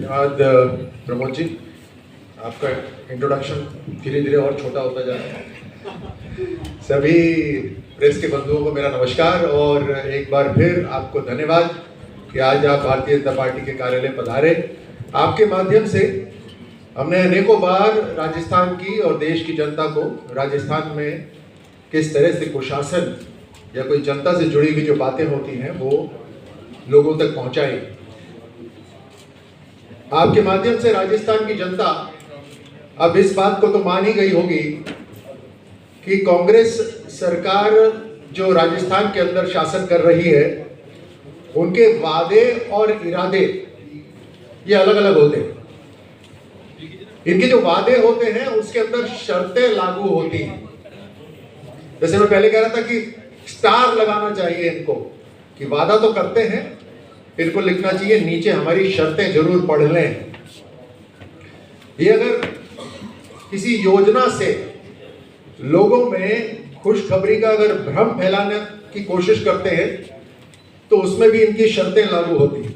धन्यवाद प्रमोद जी, आपका इंट्रोडक्शन धीरे धीरे और छोटा होता जा रहा है। सभी प्रेस के बंधुओं को मेरा नमस्कार और एक बार फिर आपको धन्यवाद कि आज आप भारतीय जनता पार्टी के कार्यालय पधारे। आपके माध्यम से हमने अनेकों बार राजस्थान की और देश की जनता को राजस्थान में किस तरह से कुशासन या कोई जनता से जुड़ी हुई जो बातें होती हैं वो लोगों तक पहुंचाई। आपके माध्यम से राजस्थान की जनता अब इस बात को तो मान ही गई होगी कि कांग्रेस सरकार जो राजस्थान के अंदर शासन कर रही है उनके वादे और इरादे ये अलग अलग होते हैं। इनके जो वादे होते हैं उसके अंदर शर्तें लागू होती हैं। जैसे मैं पहले कह रहा था कि स्टार लगाना चाहिए इनको कि वादा तो करते हैं, इनको लिखना चाहिए नीचे हमारी शर्तें जरूर पढ़ लें। ये अगर किसी योजना से लोगों में खुशखबरी का अगर भ्रम फैलाने की कोशिश करते हैं तो उसमें भी इनकी शर्तें लागू होती हैं।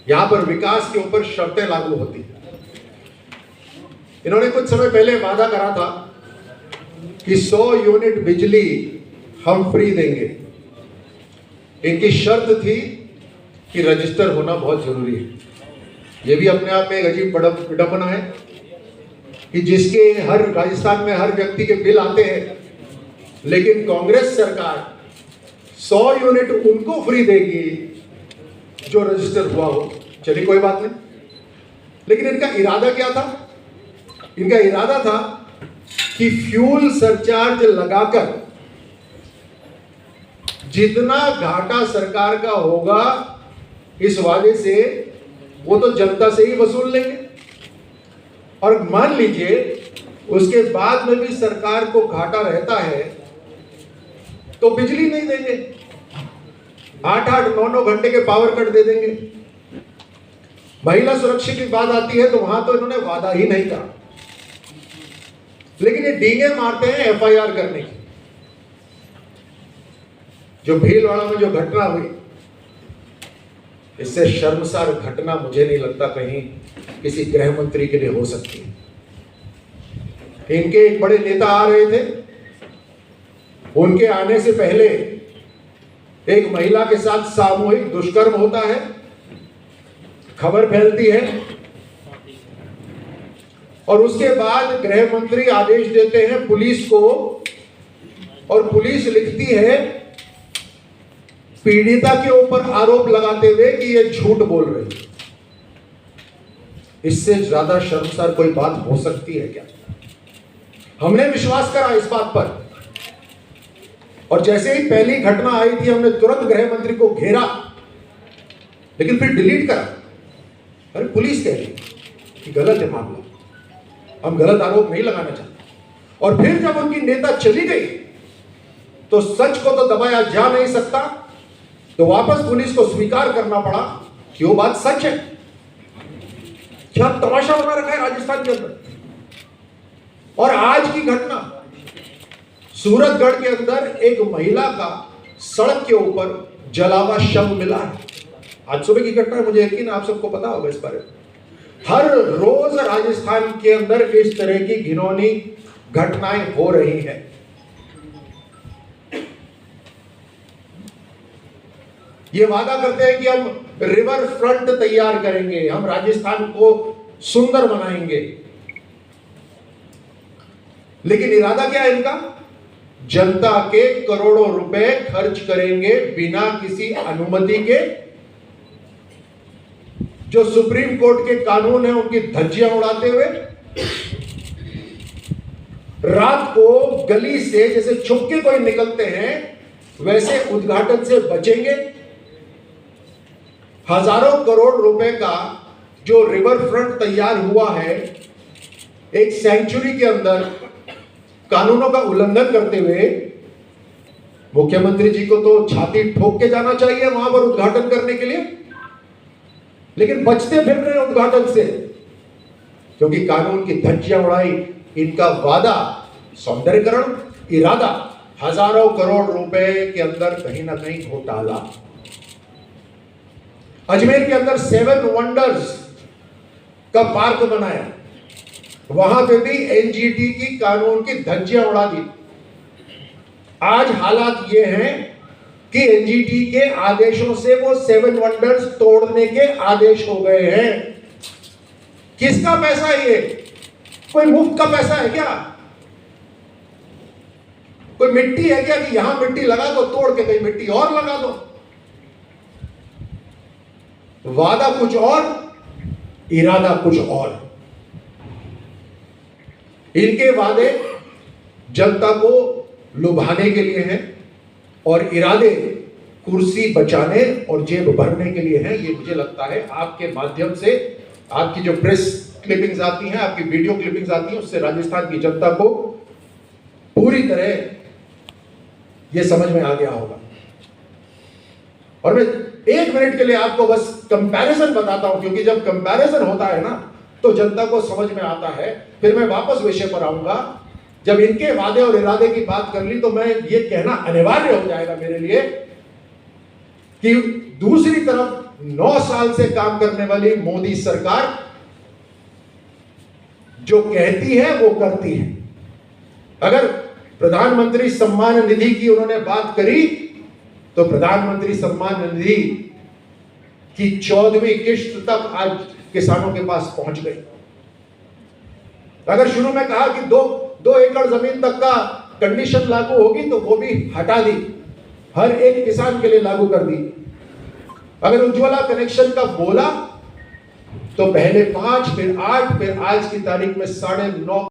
यहां पर विकास के ऊपर शर्तें लागू होती हैं। इन्होंने कुछ समय पहले वादा करा था कि 100 यूनिट बिजली हम फ्री देंगे। इनकी शर्त थी कि रजिस्टर होना बहुत जरूरी है। यह भी अपने आप में एक अजीब विडंबना है कि जिसके हर राजस्थान में हर व्यक्ति के बिल आते हैं, लेकिन कांग्रेस सरकार 100 यूनिट उनको फ्री देगी जो रजिस्टर हुआ हो। चलिए कोई बात नहीं, लेकिन इनका इरादा क्या था? इनका इरादा था कि फ्यूल सरचार्ज लगाकर जितना घाटा सरकार का होगा इस वादे से वो तो जनता से ही वसूल लेंगे, और मान लीजिए उसके बाद में भी सरकार को घाटा रहता है तो बिजली नहीं देंगे, 8-8, 9-9 घंटे के पावर कट दे देंगे। महिला सुरक्षा की बात आती है तो वहां तो इन्होंने वादा ही नहीं करा, लेकिन ये डींगे मारते हैं एफआईआर करने की। जो भीलवाड़ा में जो घटना हुई, इससे शर्मसार घटना मुझे नहीं लगता कहीं किसी गृह मंत्री के लिए हो सकती है। इनके एक बड़े नेता आ रहे थे, उनके आने से पहले एक महिला के साथ सामूहिक दुष्कर्म होता है, खबर फैलती है और उसके बाद गृह मंत्री आदेश देते हैं पुलिस को, और पुलिस लिखती है पीड़िता के ऊपर आरोप लगाते हुए कि ये झूठ बोल रही है। इससे ज्यादा शर्मसार कोई बात हो सकती है क्या? हमने विश्वास करा इस बात पर, और जैसे ही पहली घटना आई थी हमने तुरंत गृह मंत्री को घेरा, लेकिन फिर डिलीट करा। अरे पुलिस कह रही कि गलत है मामला, हम गलत आरोप नहीं लगाना चाहते। और फिर जब उनकी नेता चली गई तो सच को तो दबाया जा नहीं सकता, तो वापस पुलिस को स्वीकार करना पड़ा कि वो बात सच है। क्या तमाशा बना रखा है राजस्थान के अंदर। और आज की घटना सूरतगढ़ के अंदर एक महिला का सड़क के ऊपर जला हुआ शव मिला है। आज सुबह की घटना है, मुझे यकीन आप सबको पता होगा इस बारे में। हर रोज राजस्थान के अंदर इस तरह की घिनौनी घटनाएं हो रही हैं। ये वादा करते हैं कि हम रिवर फ्रंट तैयार करेंगे, हम राजस्थान को सुंदर बनाएंगे, लेकिन इरादा क्या है इनका? जनता के करोड़ों रुपए खर्च करेंगे बिना किसी अनुमति के। जो सुप्रीम कोर्ट के कानून है उनकी धज्जियां उड़ाते हुए रात को गली से जैसे छुप के कोई निकलते हैं वैसे उद्घाटन से बचेंगे। हजारों करोड़ रुपए का जो रिवर फ्रंट तैयार हुआ है, एक सेंचुरी के अंदर कानूनों का उल्लंघन करते हुए, मुख्यमंत्री जी को तो छाती ठोक के जाना चाहिए वहां पर उद्घाटन करने के लिए, लेकिन बचते फिर रहे उद्घाटन से क्योंकि कानून की धज्जियां उड़ाई। इनका वादा, सौंदर्यकरण, इरादा हजारों करोड़ रुपए के अंदर कहीं ना कहीं घोटाला। अजमेर के अंदर 7 वंडर्स का पार्क बनाया, वहां पे भी एनजीटी की कानून की धज्जियां उड़ा दी। आज हालात ये हैं कि एनजीटी के आदेशों से वो 7 वंडर्स तोड़ने के आदेश हो गए हैं। किसका पैसा है ये? कोई मुफ्त का पैसा है क्या? कोई मिट्टी है क्या कि यहां मिट्टी लगा दो, तोड़ के कहीं मिट्टी और लगा दो? वादा कुछ और, इरादा कुछ और। इनके वादे जनता को लुभाने के लिए हैं और इरादे कुर्सी बचाने और जेब भरने के लिए हैं। ये मुझे लगता है आपके माध्यम से, आपकी जो प्रेस क्लिपिंग्स आती हैं, आपकी वीडियो क्लिपिंग्स आती हैं, उससे राजस्थान की जनता को पूरी तरह ये समझ में आ गया होगा। और मैं 1 मिनट के लिए आपको बस कंपैरिजन बताता हूं, क्योंकि जब कंपैरिजन होता है ना तो जनता को समझ में आता है। फिर मैं वापस विषय पर आऊंगा। जब इनके वादे और इरादे की बात कर ली तो मैं ये कहना अनिवार्य हो जाएगा मेरे लिए कि दूसरी तरफ 9 साल से काम करने वाली मोदी सरकार जो कहती है वो करती है। अगर प्रधानमंत्री सम्मान निधि की उन्होंने बात करी तो प्रधानमंत्री सम्मान निधि की 14वीं किश्त तक आज किसानों के पास पहुंच गई। अगर शुरू में कहा कि 2 एकड़ जमीन तक का कंडीशन लागू होगी तो वो भी हटा दी, हर एक किसान के लिए लागू कर दी। अगर उज्ज्वला कनेक्शन का बोला तो पहले 5, फिर 8, फिर आज की तारीख में 9.5